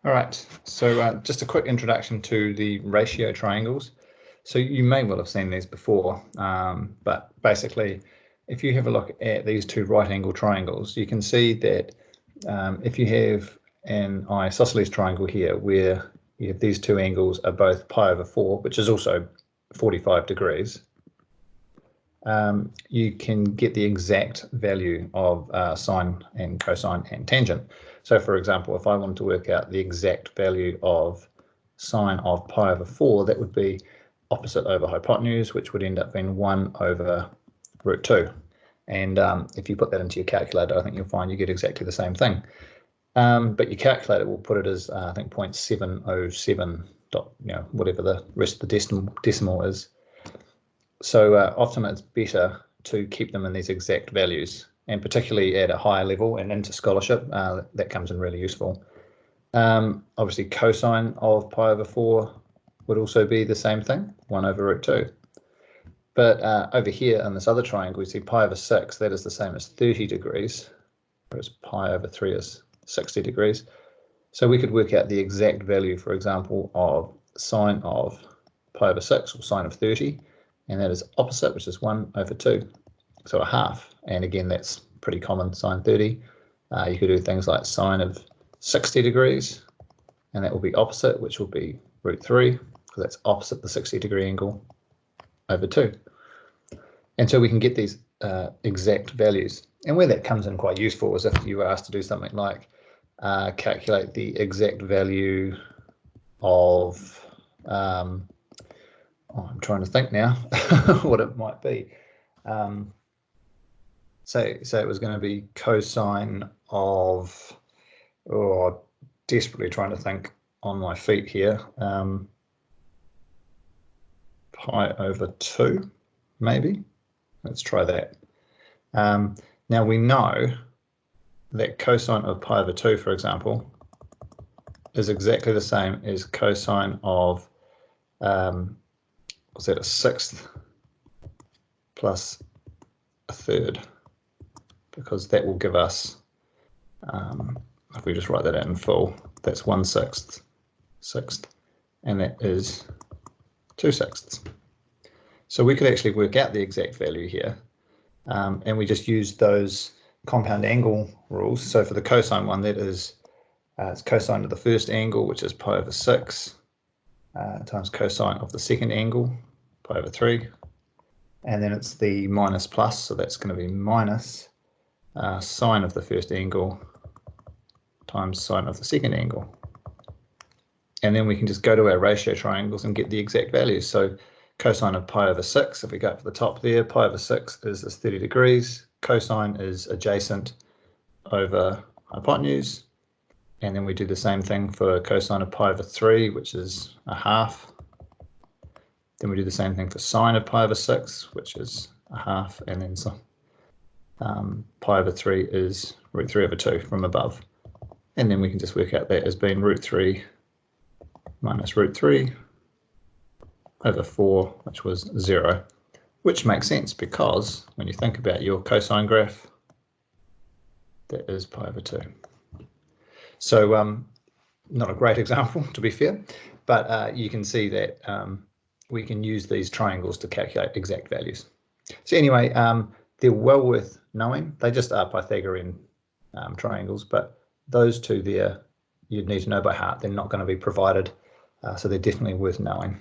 All right, so just a quick introduction to the ratio triangles. So you may well have seen these before, but basically, if you have a look at these two right-angle triangles, you can see that if you have an isosceles triangle here, where you have these two angles are both pi/4, which is also 45 degrees, you can get the exact value of sine and cosine and tangent. So for example, if I wanted to work out the exact value of sine of pi/4, that would be opposite over hypotenuse, which would end up being 1 over root 2. And if you put that into your calculator, I think you'll find you get exactly the same thing. But your calculator will put it as, I think, 0.707 dot, whatever the rest of the decimal is. So often it's better to keep them in these exact values, and particularly at a higher level and into scholarship, that comes in really useful. Obviously, cosine of pi/4 would also be the same thing, 1 over root 2. But over here in this other triangle, we see pi/6, that is the same as 30 degrees, whereas pi/3 is 60 degrees. So we could work out the exact value, for example, of sine of pi/6 or sine of 30, and that is opposite, which is 1 over 2, so a half. And again, that's pretty common, sine 30. You could do things like sine of 60 degrees, and that will be opposite, which will be root 3, because that's opposite the 60-degree angle over 2. And so we can get these exact values. And where that comes in quite useful is if you were asked to do something like calculate the exact value of, I'm trying to think now what it might be. So it was going to be cosine of, desperately trying to think on my feet here, pi/2, maybe. Let's try that. Now we know that cosine of pi/2, for example, is exactly the same as cosine of, what's that, a sixth plus a third, because that will give us, if we just write that out in full, that's 1/6, and that is 2/6. So we could actually work out the exact value here, and we just use those compound angle rules. So for the cosine one, that is it's cosine of the first angle, which is pi/6, times cosine of the second angle, pi/3, and then it's the minus plus, so that's going to be minus sine of the first angle times sine of the second angle. And then we can just go to our ratio triangles and get the exact values. So cosine of pi/6, if we go up to the top there, pi/6 is this 30 degrees, cosine is adjacent over hypotenuse, and then we do the same thing for cosine of pi/3, which is a half. Then we do the same thing for sine of pi/6, which is a half, and then pi/3 is root 3 over 2 from above. And then we can just work out that as being root 3 minus root 3 over 4, which was 0, which makes sense because when you think about your cosine graph, that is pi/2. So not a great example, to be fair, but you can see that we can use these triangles to calculate exact values. So anyway, they're well worth knowing. They just are Pythagorean triangles, but those two there you'd need to know by heart. They're not going to be provided, so they're definitely worth knowing.